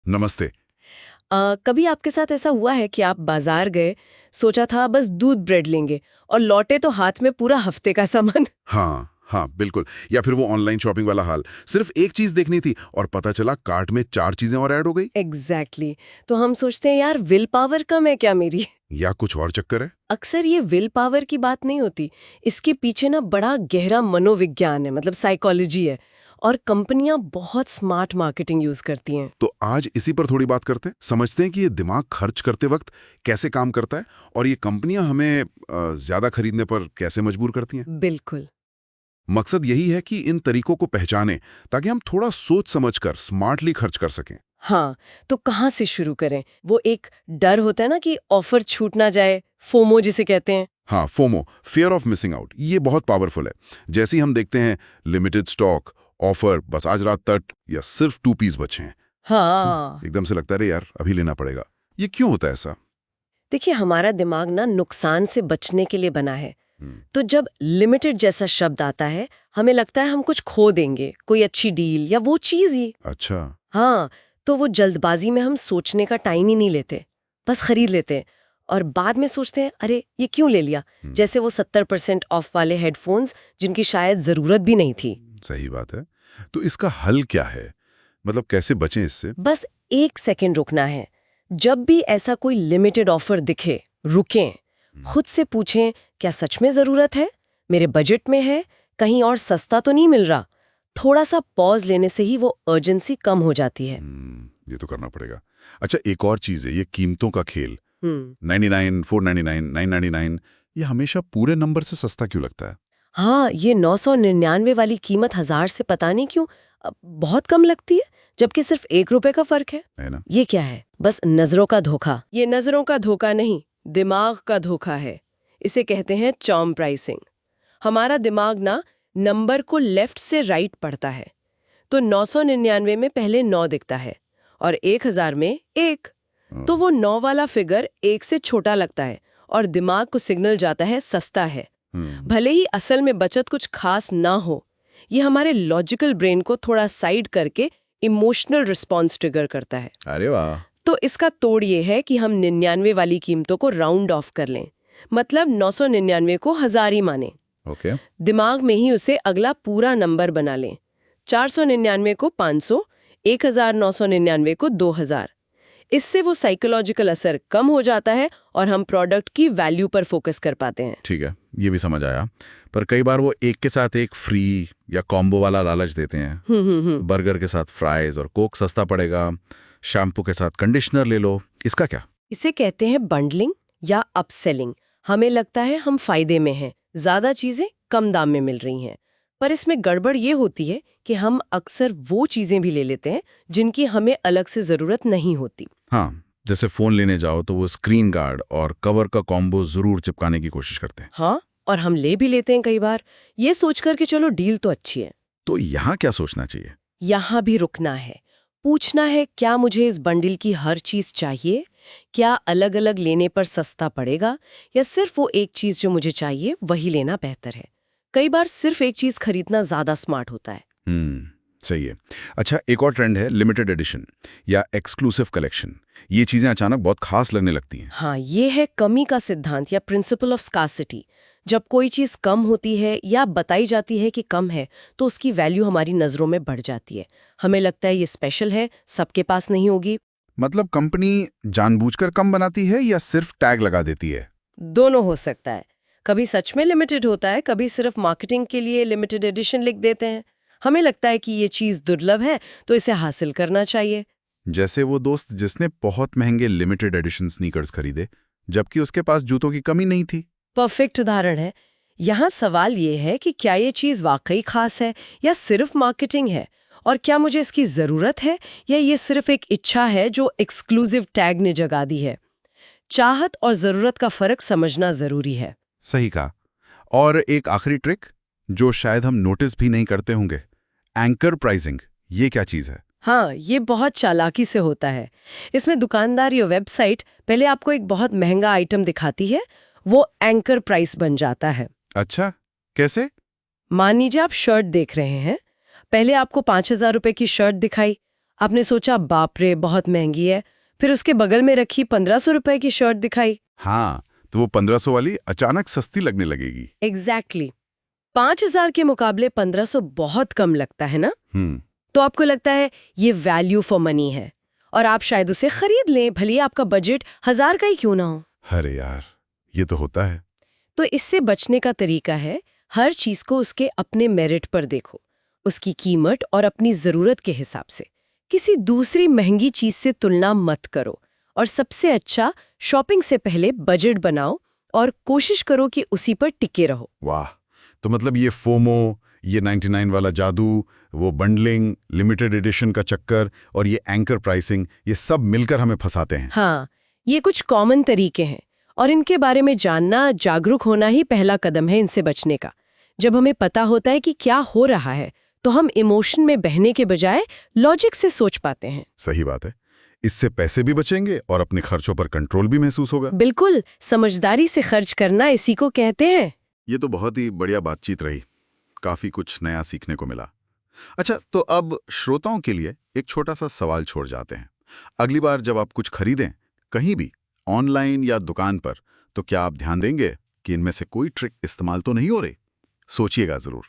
नमस्ते। कभी आपके साथ ऐसा हुआ है कि आप बाजार गए, सोचा था बस दूध ब्रेड लेंगे और लौटे तो हाथ में पूरा हफ्ते का सामान? हाँ हाँ, बिल्कुल। या फिर वो ऑनलाइन शॉपिंग वाला हाल, सिर्फ एक चीज देखनी थी और पता चला कार्ट में 4 चीजें और ऐड हो गई। एग्जैक्टली तो हम सोचते हैं यार विल पावर कम है क्या मेरी? या कुछ और चक्कर है। अक्सर ये विल पावर की बात नहीं होती, इसके पीछे ना बड़ा गहरा मनोविज्ञान है, मतलब साइकोलॉजी है। और कंपनियां बहुत स्मार्ट मार्केटिंग यूज करती हैं। तो आज इसी पर थोड़ी बात करते हैं, समझते हैं कि ये दिमाग खर्च करते वक्त कैसे काम करता है और ये कंपनियां हमें ज्यादा खरीदने पर कैसे मजबूर करती हैं। बिल्कुल। मकसद यही है कि इन तरीकों को पहचानें ताकि हम थोड़ा सोच समझकर स्मार्टली खर्च कर सकें। हाँ, तो कहाँ से शुरू करें? वो एक डर होता है ना कि ऑफर छूट ना जाए, फोमो जिसे कहते हैं। हाँ, FOMO, fear of missing out, ये बहुत पावरफुल है। जैसे ही हम देखते हैं लिमिटेड स्टॉक, ऑफर, बस आज रात तक, या सिर्फ 2 पीस बचे हैं, हाँ, एकदम से लगता है अरे यार अभी लेना पड़ेगा। ये क्यों होता है ऐसा? देखिए हमारा दिमाग ना नुकसान से बचने के लिए बना है। हम्म, तो जब लिमिटेड जैसा शब्द आता है, हमें लगता है हम कुछ खो देंगे, कोई अच्छी डील या वो चीज ही। अच्छा। हाँ, तो वो जल्दबाजी में हम सोचने का टाइम ही नहीं लेते, बस खरीद लेते हैं और बाद में सोचते हैं अरे ये क्यों ले लिया। जैसे वो 70% ऑफ वाले हेडफोन्स जिनकी शायद जरूरत भी नहीं थी। सही बात है। तो इसका हल क्या है? मतलब कैसे बचें इससे? बस 1 सेकंड रुकना है। जब भी ऐसा कोई लिमिटेड ऑफर दिखे, रुकें, खुद से पूछें क्या सच में जरूरत है, मेरे बजट में है, कहीं और सस्ता तो नहीं मिल रहा। थोड़ा सा पॉज लेने से ही वो अर्जेंसी कम हो जाती है। ये तो करना पड़ेगा। अच्छा, एक और चीज है, ये कीमतों का खेल। हम्म 99, 499, 999, ये हमेशा पूरे नंबर से सस्ता क्यों लगता है? हाँ, ये 999 वाली कीमत 1000 से पता नहीं क्यों बहुत कम लगती है, जबकि सिर्फ 1 रुपए का फर्क है ना? ये क्या है? बस नजरों का धोखा। ये नजरों का धोखा नहीं, दिमाग का धोखा है। इसे कहते हैं चॉम प्राइसिंग। हमारा दिमाग ना नंबर को लेफ्ट से राइट पढ़ता है। तो 999 में पहले 9 दिखता है और 1000 में 1। तो वो 9 वाला फिगर 1 से छोटा लगता है और दिमाग को सिग्नल जाता है सस्ता है। भले ही असल में बचत कुछ खास ना हो, ये हमारे लॉजिकल ब्रेन को थोड़ा साइड करके इमोशनल रिस्पॉन्स ट्रिगर करता है। अरे वाह। तो इसका तोड़ ये है कि हम 99 वाली कीमतों को राउंड ऑफ कर लें, मतलब 999 को 1000 ही माने। ओके। दिमाग में ही उसे अगला पूरा नंबर बना लें। 499 को 500, 1999 को 2000। इससे वो साइकोलॉजिकल असर कम हो जाता है और हम प्रोडक्ट की वैल्यू पर फोकस कर पाते हैं। ठीक है, ये भी समझ आया। पर कई बार वो एक के साथ एक फ्री या कॉम्बो वाला लालच देते हैं। बर्गर के साथ फ्राइज और कोक सस्ता पड़ेगा, शैम्पू के साथ कंडीशनर ले लो, इसका क्या? इसे कहते हैं बंडलिंग या अपसेलिंग। हमें लगता है हम फायदे में हैं, ज्यादा चीजें कम दाम में मिल रही हैं। पर इसमें गड़बड़ ये होती है कि हम अक्सर वो चीजें भी ले लेते हैं जिनकी हमें अलग से जरूरत नहीं होती। हाँ, जैसे फोन लेने जाओ तो वो स्क्रीन गार्ड और कवर का कॉम्बो जरूर चिपकाने की कोशिश करते हैं। हाँ, और हम ले भी लेते हैं कई बार, ये सोचकर कि चलो डील तो अच्छी है। तो यहाँ क्या सोचना चाहिए? यहाँ भी रुकना है, पूछना है क्या मुझे इस बंडल की हर चीज चाहिए, क्या अलग अलग लेने पर सस्ता पड़ेगा, या सिर्फ वो एक चीज जो मुझे चाहिए वही लेना बेहतर है। कई बार सिर्फ एक चीज खरीदना ज्यादा स्मार्ट होता है। सही है। अच्छा, एक और ट्रेंड है लिमिटेड एडिशन या एक्सक्लूसिव कलेक्शन। ये चीजें अचानक बहुत खास लगने लगती हैं। हाँ, ये है कमी का सिद्धांत या प्रिंसिपल ऑफ स्कार्सिटी। जब कोई चीज कम होती है या बताई जाती है कि कम है, तो उसकी वैल्यू हमारी नजरों में बढ़ जाती है। हमें लगता है ये स्पेशल है, सबके पास नहीं होगी। मतलब कंपनी जानबूझकर कम बनाती है या सिर्फ टैग लगा देती है? दोनों हो सकता है। कभी सच में लिमिटेड होता है, कभी सिर्फ मार्केटिंग के लिए लिमिटेड एडिशन लिख देते हैं। हमें लगता है कि ये चीज दुर्लभ है तो इसे हासिल करना चाहिए। जैसे वो दोस्त जिसने बहुत महंगे लिमिटेड एडिशन स्नीकर्स खरीदे जबकि उसके पास जूतों की कमी नहीं थी। परफेक्ट उदाहरण है। यहाँ सवाल ये है कि क्या ये चीज वाकई खास है या सिर्फ मार्केटिंग है, और क्या मुझे इसकी जरूरत है या ये सिर्फ एक इच्छा है जो एक्सक्लूसिव टैग ने जगा दी है। चाहत और जरूरत का फर्क समझना जरूरी है। सही कहा। और एक आखिरी ट्रिक जो शायद हम नोटिस भी नहीं करते होंगे, एंकर प्राइसिंग। ये क्या चीज है? हाँ, ये बहुत चालाकी से होता है। इसमें दुकानदार या वेबसाइट पहले आपको एक बहुत महंगा आइटम दिखाती है, वो एंकर प्राइस बन जाता है। अच्छा, कैसे? मान लीजिए आप शर्ट देख रहे हैं, पहले आपको 5000 रुपए की शर्ट दिखाई। आपने सोचा बाप रे बहुत महंगी है, फिर उसके बगल में रखी 1500 रुपए की शर्ट दिखाई। हाँ, तो वो 1500 वाली अचानक सस्ती लगने लगेगी। एग्जैक्टली 5000 के मुकाबले 1500 बहुत कम लगता है ना। तो आपको लगता है ये वैल्यू फॉर मनी है और आप शायद उसे खरीद लें, भले ही आपका बजट 1000 का ही क्यों ना हो। अरे यार, ये तो होता है। तो इससे बचने का तरीका है, हर चीज को उसके अपने मेरिट पर देखो, उसकी कीमत और अपनी जरूरत के हिसाब से। किसी दूसरी महंगी चीज से तुलना मत करो और सबसे अच्छा, शॉपिंग से पहले बजट बनाओ और कोशिश करो कि उसी पर टिके रहो। वाह, तो मतलब ये फोमो, ये 99 वाला जादू, वो बंडलिंग, लिमिटेड एडिशन का चक्कर और ये एंकर प्राइसिंग, ये सब मिलकर हमें फंसाते हैं। हाँ, ये कुछ कॉमन तरीके हैं और इनके बारे में जानना, जागरूक होना ही पहला कदम है इनसे बचने का। जब हमें पता होता है कि क्या हो रहा है, तो हम इमोशन में बहने के बजाय लॉजिक से सोच पाते हैं। सही बात है। इससे पैसे भी बचेंगे और अपने खर्चों पर कंट्रोल भी महसूस होगा। बिल्कुल, समझदारी से खर्च करना इसी को कहते हैं। ये तो बहुत ही बढ़िया बातचीत रही, काफी कुछ नया सीखने को मिला। अच्छा, तो अब श्रोताओं के लिए एक छोटा सा सवाल छोड़ जाते हैं। अगली बार जब आप कुछ खरीदें, कहीं भी, ऑनलाइन या दुकान पर, तो क्या आप ध्यान देंगे कि इनमें से कोई ट्रिक इस्तेमाल तो नहीं हो रही? सोचिएगा जरूर।